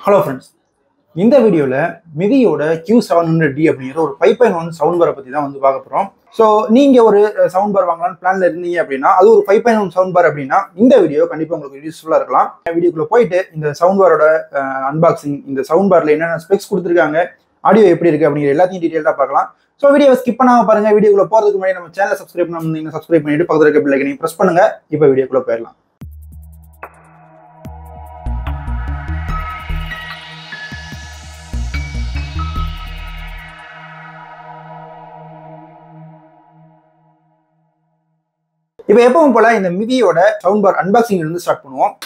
Hello friends. In this video, MIDI-யோட Q700D அப்படிங்கிற ஒரு 5.1 sound பாரை பத்தி தான் வந்து பார்க்க போறோம். சோ நீங்க ஒரு சவுண்ட் பார் வாங்கலாம்னு பிளான்ல இருந்தீங்க அப்படினா அது ஒரு 5.1 சவுண்ட் பார் அப்படினா இந்த வீடியோ கண்டிப்பா உங்களுக்கு யூஸ்ஃபுல்லா இருக்கலாம். வீடியோக்குள்ள போயிட்டு இந்த சவுண்ட் பாரோட அன்பாக்சிங், இந்த சவுண்ட் பார்ல என்னென்ன ஸ்பெக்ஸ் கொடுத்திருக்காங்க, ஆடியோ எப்படி இருக்கு அப்படிங்கிற எல்லாத்தையும் டீடைலா பார்க்கலாம். சோ வீடியோவை ஸ்கிப் பண்ணாம பாருங்க. வீடியோக்குள்ள போறதுக்கு முன்னாடி நம்ம சேனலை சப்ஸ்கிரைப் பண்ணாம சப்ஸ்கிரைப் பண்ணிட்டு பக்கத்துல இருக்க பெல் ஐகானை பிரஸ் பண்ணுங்க. இப்போ வீடியோக்குள்ள போயிடலாம். இப்போ எப்பவும் போல இந்த MIDI-யோட சவுண்ட் பார் அன்பாக்சிங்ல இருந்து ஸ்டார்ட் பண்ணுவோம்.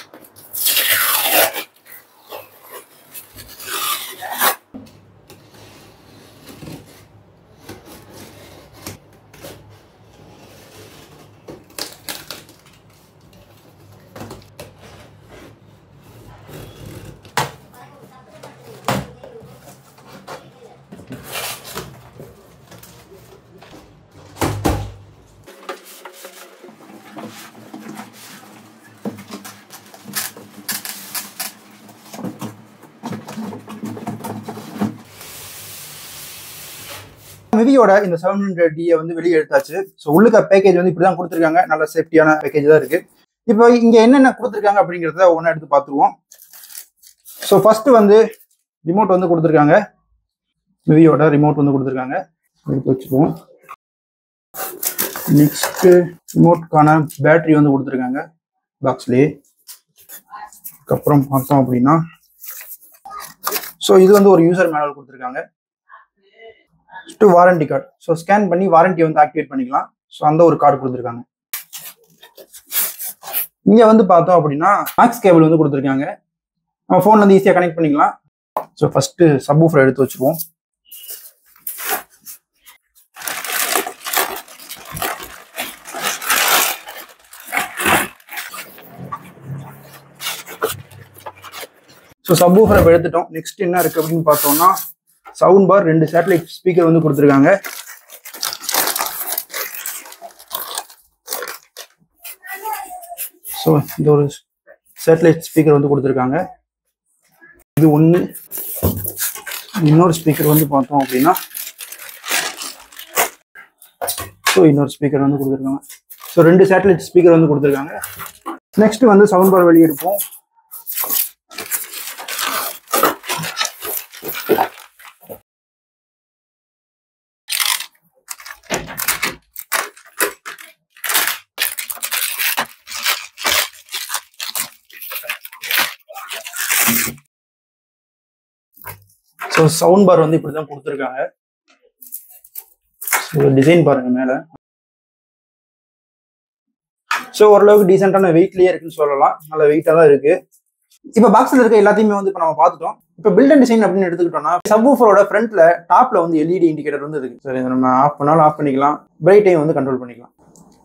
MIDI-யோட இந்த 700D வந்து வெளியே எடுத்தாச்சு. ஸோ உள்ளுக்க பேக்கேஜ் வந்து இப்படிதான் கொடுத்துருக்காங்க. நல்ல சேஃப்டியான பேக்கேஜ் தான் இருக்கு. இப்போ இங்க என்னென்ன கொடுத்துருக்காங்க அப்படிங்கிறத ஒன்றா எடுத்து பார்த்துருவோம். ஸோ ஃபர்ஸ்ட் வந்து ரிமோட் வந்து கொடுத்துருக்காங்க. MIDI-யோட ரிமோட் வந்து கொடுத்துருக்காங்க. எடுத்து வச்சுக்குவோம். நெக்ஸ்ட் ரிமோட்கான பேட்டரி வந்து கொடுத்துருக்காங்க பாக்ஸ்லேயே. அதுக்கப்புறம் பார்த்தோம் அப்படின்னா ஸோ இது வந்து ஒரு யூசர் மேனுவல் கொடுத்துருக்காங்க. Warranty card. ஸோ ஸ்கேன் பண்ணி வாரண்டி வந்து ஆக்டிவேட் பண்ணிக்கலாம். ஸோ அந்த ஒரு கார்டு கொடுத்துருக்காங்க. இங்க வந்து பார்த்தோம் அப்படின்னா மேக்ஸ் கேபிள் வந்து கொடுத்துருக்காங்க. நம்ம ஃபோன் வந்து ஈஸியாக கனெக்ட் பண்ணிக்கலாம். ஸோ ஃபர்ஸ்ட் சப்வூஃபர் எடுத்து வச்சுருவோம். ஸோ சப்வூஃபரை எடுத்துட்டோம். நெக்ஸ்ட் என்ன இருக்கு அப்படின்னு பார்த்தோம்னா சவுண்ட் பார், 2 சேட்டலைட் ஸ்பீக்கர் வந்து கொடுத்துருக்காங்க. ஸோ இந்த ஒரு சேட்டலைட் ஸ்பீக்கர் வந்து கொடுத்துருக்காங்க. இது ஒன்று. இன்னொரு ஸ்பீக்கர் வந்து பார்த்தோம் அப்படின்னா ஸோ இன்னொரு ஸ்பீக்கர் வந்து கொடுத்துருக்காங்க. ஸோ 2 சேட்டலைட் ஸ்பீக்கர் வந்து கொடுத்துருக்காங்க. நெக்ஸ்ட் வந்து சவுண்ட் பார் வெளியே எடுப்போம். ஸோ சவுண்ட் பார் வந்து இப்படிதான் கொடுத்துருக்காங்க. டிசைன் பாருங்க மேல. ஸோ ஓரளவுக்கு டீசென்டான வெயிட்லயே இருக்குன்னு சொல்லலாம். நல்ல வெயிட்டா தான் இருக்கு. இப்போ பாக்ஸ்ல இருக்க எல்லாத்தையுமே வந்து இப்போ நம்ம பார்த்துட்டோம். இப்போ பில்ட் அண்ட் டிசைன் அப்படின்னு எடுத்துக்கிட்டோம்னா சப்வூஃபரோட ஃப்ரண்ட்ல டாப்ல வந்து எல்இடி இண்டிகேட்டர் வந்து இருக்கு. சரி, நம்ம ஆஃப் பண்ணாலும் ஆஃப் பண்ணிக்கலாம். பிரைட்டையும் வந்து கண்ட்ரோல் பண்ணிக்கலாம்.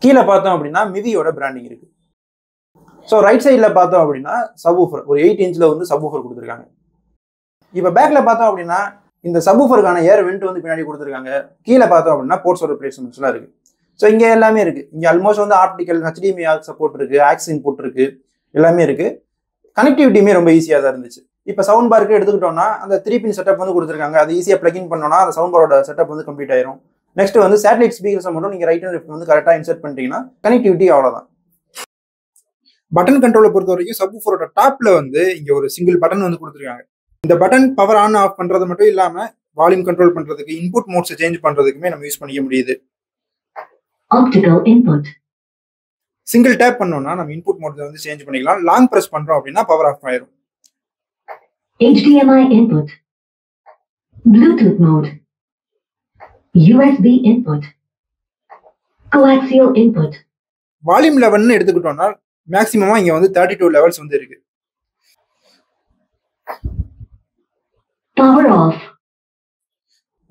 கீழே பார்த்தோம் அப்படின்னா MIDI-யோட பிராண்டிங் இருக்கு. ஸோ ரைட் சைட்ல பார்த்தோம் அப்படின்னா சப்வூஃபர் ஒரு 8 இன்ச்ல வந்து சப்வூஃபர் கொடுத்துருக்காங்க. இப்போ பேக்ல பார்த்தோம் அப்படின்னா இந்த சப்வூஃபருக்கான ஏர் வெண்ட் வந்து பின்னாடி கொடுத்துருக்காங்க. கீழே பார்த்தோம் அப்படின்னா போர்ட்ஸோட பிளேஸ்மெண்ட்ஸ்லாம் இருக்கு. ஸோ இங்கே எல்லாமே இருக்கு. இங்கே ஆல்மோஸ்ட் வந்து ஆப்டிக்கல் HDMI சப்போர்ட் இருக்கு, ஆக்ஸ் இன்புட் இருக்கு, எல்லாமே இருக்கு. கனெக்டிவிட்டியுமே ரொம்ப ஈஸியாக தான் இருந்துச்சு. இப்போ சவுண்ட் பாருக்கு எடுத்துக்கிட்டோம்னா அந்த 3 பின் செட்டப் வந்து கொடுத்துருக்காங்க. அது ஈஸியாக பிளக்இன் பண்ணோம்னா அந்த சவுண்ட் பாரோட செட்டப் வந்து கம்ப்ளீட் ஆயிரும். நெக்ஸ்ட் வந்து சேட்டலைட் ஸ்பீக்கர்ஸ் மட்டும் நீங்கள் ரைட் அண்ட் லெஃப்ட் வந்து கரெக்டாக இன்சர்ட் பண்ணிட்டீங்கன்னா கனெக்டிவிட்டி அவ்வளோதான். பட்டன் கண்ட்ரோலை பொறுத்த வரைக்கும் சப்வூஃபரோட டாப்ல வந்து இங்கே ஒரு சிங்கிள் பட்டன் வந்து கொடுத்துருக்காங்க. இந்த பட்டன் பவர் ஆன் ஆஃப் பண்றது மட்டும் இல்லாம வால்யூம் கண்ட்ரோல் பண்றதுக்கு, இன்புட் மோட்ஸ் சேஞ்ச் பண்றதுக்குமே நம்ம யூஸ் பண்ணிக்க முடியுது. ஆப்டிகல் இன்புட் சிங்கிள் டேப் பண்ணோம்னா நம்ம இன்புட் மோட்ஸ் வந்து சேஞ்ச் பண்ணிக்கலாம். லாங் பிரஸ் பண்றோம் அப்படின்னா பவர் ஆஃப் ஆயிரும். HDMI input, Bluetooth mode, USB input, coaxial input. Volume லெவல்னு எடுத்துக்கிட்டோம்னா மேக்ஸிமமா இங்க வந்து 32 லெவல்ஸ் வந்து இருக்கு. Power off.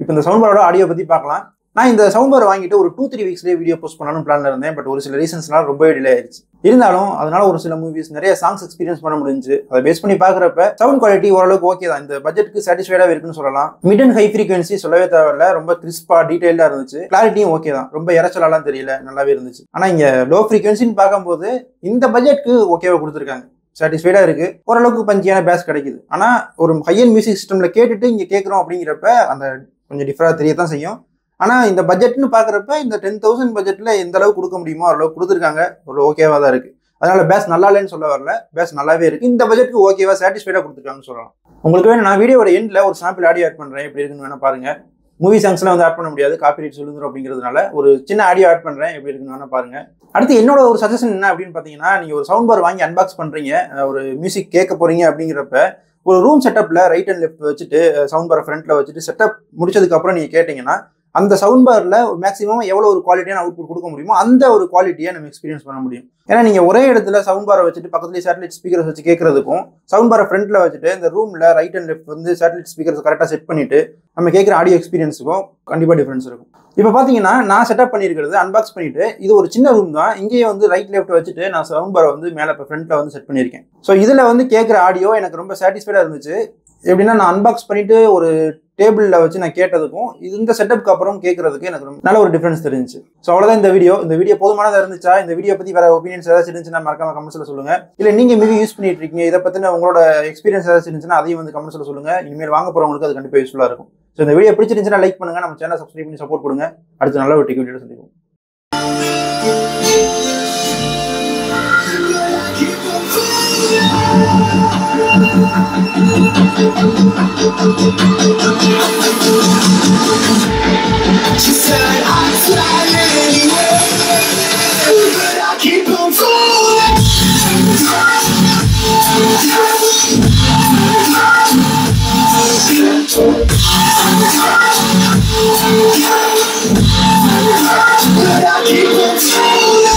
இப்போ இந்த சவுண்ட் பாரோட ஆடியோ பத்தி பார்க்கலாம். நான் இந்த சவுண்ட் பார் வாங்கிட்டு ஒரு 2-3 வீக்ஸ்லேயே வீடியோ போஸ்ட் பண்ணணும்னு பிளான்ல இருந்தேன். பட் ஒரு சில ரீசன்ஸ்னால ரொம்பவே டிலே ஆயிடுச்சு. இருந்தாலும் அதனால ஒரு சில மூவிஸ் நிறைய சாங்ஸ் எக்ஸ்பீரியன்ஸ் பண்ண முடிஞ்சு. அதை பேஸ் பண்ணி பார்க்குறப்ப சவுண்ட் குவாலிட்டி ஓரளவுக்கு ஓகே தான். இந்த பட்ஜெட்டுக்கு சாட்டிஸ்ஃபைடாக இருக்குன்னு சொல்லலாம். மிட் அண்ட் ஹை ஃப்ரீக்வன்சி சொல்லவே தேவையில்ல, ரொம்ப கிறிஸ்பா டீடைல்டா இருந்துச்சு. கிளாரிட்டியும் ஓகே தான், ரொம்ப இறச்சலாலாம் தெரியல, நல்லாவே இருந்துச்சு. ஆனால் இங்கே லோ ஃப்ரீக்வன்சின்னு பார்க்கும்போது இந்த பட்ஜெட்க்கு ஓகேவா கொடுத்துருக்காங்க. சாட்டிஸ்ஃபைடா இருக்கு. ஓரளவுக்கு பஞ்சியான பேஸ் கிடைக்குது. ஆனா ஒரு ஹையன் மியூசிக் சிஸ்டம்ல கேட்டுட்டு இங்க கேட்குறோம் அப்படிங்கிறப்ப அந்த கொஞ்சம் டிஃபரா தெரியத்தான் செய்யும். ஆனா இந்த பட்ஜெட்னு பாக்குறப்ப இந்த 10,000 பட்ஜெட்ல எந்த அளவுக்கு கொடுக்க முடியுமோ அளவுக்கு கொடுத்துருக்காங்க. ஒரு ஓகேவா தான் இருக்கு. அதனால பேஸ் நல்லா இல்லைன்னு சொல்ல வரல, பேஸ் நல்லாவே இருக்கு. இந்த பட்ஜெட்டுக்கு ஓகேவா சாட்டிஸ்ஃபைடா கொடுத்துருக்காங்கன்னு சொல்லலாம். உங்களுக்கு வேணும் நான் வீடியோட எண்ட்ல ஒரு சாம்பிள் ஆடியோ ஆட் பண்றேன், எப்படி இருக்குன்னு வேணா பாருங்க. மூவி சாங்ஸ்லாம் வந்து ஆட் பண்ண முடியாது, காப்பிரைட் சொல்லுங்க அப்படிங்கிறதுனால ஒரு சின்ன ஆடியோ ஆட் பண்றேன், எப்படி இருக்குன்னு வேணா பாருங்க. அடுத்து என்னோட ஒரு சஜஷன் என்ன அப்படின்னு பாத்தீங்கன்னா, நீங்க ஒரு சவுண்ட் பார் வாங்கி அன்பாக்ஸ் பண்றீங்க, ஒரு மியூசிக் கேட்க போறீங்க அப்படிங்கிறப்ப ஒரு ரூம் செட்டப்ல ரைட் அண்ட் லெஃப்ட் வச்சுட்டு சவுண்ட் பார் ஃப்ரண்ட்ல வச்சுட்டு செட்டப் முடிச்சதுக்கு அப்புறம் நீங்க கேட்டீங்கன்னா அந்த சவுண்ட் பார்ல மேக்ஸிமம் எவ்வளவு ஒரு குவாலிட்டியான அவுட்புட் கொடுக்க முடியுமோ அந்த ஒரு குவாலிட்டியை நம்ம எக்ஸ்பீரியன்ஸ் பண்ண முடியும். ஏன்னா நீங்க ஒரே இடத்துல சவுண்ட் பாரை வச்சுட்டு பக்கத்துலேயே சேட்டலைட் ஸ்பீக்கர்ஸ் வச்சு கேட்கறதுக்கும் சவுண்ட் பாரை ஃப்ரண்ட்ல வச்சுட்டு இந்த ரூம்ல ரைட் அண்ட் லெஃப்ட் வந்து சேட்டலைட் ஸ்பீக்கர்ஸ் கரெக்டாக செட் பண்ணிட்டு நம்ம கேட்குற ஆடியோ எக்ஸ்பீரியன்ஸுக்கும் கண்டிப்பாக டிஃபரன்ஸ் இருக்கும். இப்போ பார்த்தீங்கன்னா நான் செட்டப் பண்ணியிருக்கிறது அன்பாக்ஸ் பண்ணிட்டு இது ஒரு சின்ன ரூம் தான். இங்கேயே வந்து ரைட் லெஃப்ட் வச்சுட்டு நான் சவுண்ட் பாரை வந்து மேலே இப்போ ஃப்ரண்ட்ல வந்து செட் பண்ணியிருக்கேன். ஸோ இதில் வந்து கேட்குற ஆடியோ எனக்கு ரொம்ப சாட்டிஸ்ஃபைடாக இருந்துச்சு. எப்படின்னா நான் அன்பாக்ஸ் பண்ணிட்டு ஒரு டேபிளில் வச்சு நான் கேட்டதுக்கும் இந்த செட்டப்க்கு அப்புறம் கேட்கறதுக்கு எனக்கு நல்ல ஒரு டிஃபரன்ஸ் தெரிஞ்சு. ஸோ அவ்வளோதான் இந்த வீடியோ போதுமானதாக இருந்துச்சா? இந்த வீடியோ பற்றி வேற ஒப்பீனியன்ஸ் ஏதாச்சும் இருந்துச்சுன்னா மறக்காம கமெண்ட்ஸ்ல சொல்லுங்க. இல்லை நீங்க மேபி யூஸ் பண்ணிட்டு இருக்கீங்க, இதை பத்தின உங்களோட எக்ஸ்பீரியன்ஸ் ஏதாச்சும் இருந்துச்சுன்னா அதையும் வந்து கமெண்ட்ஸ்ல சொல்லுங்க. இனிமேல் வாங்க போறவங்களுக்கு அது கண்டிப்பாக யூஸ்ஃபுல்லாக இருக்கும். ஸோ இந்த வீடியோ பிடிச்சிருந்துச்சுன்னா லைக் பண்ணுங்க, நம்ம சேனலை சப்ஸ்கிரைப் பண்ணி சப்போர்ட் கொடுங்க. அடுத்து நல்ல ஒரு வீடியோ சந்திப்போம். She said I'd fly anywhere, but I keep on falling. But I keep on falling.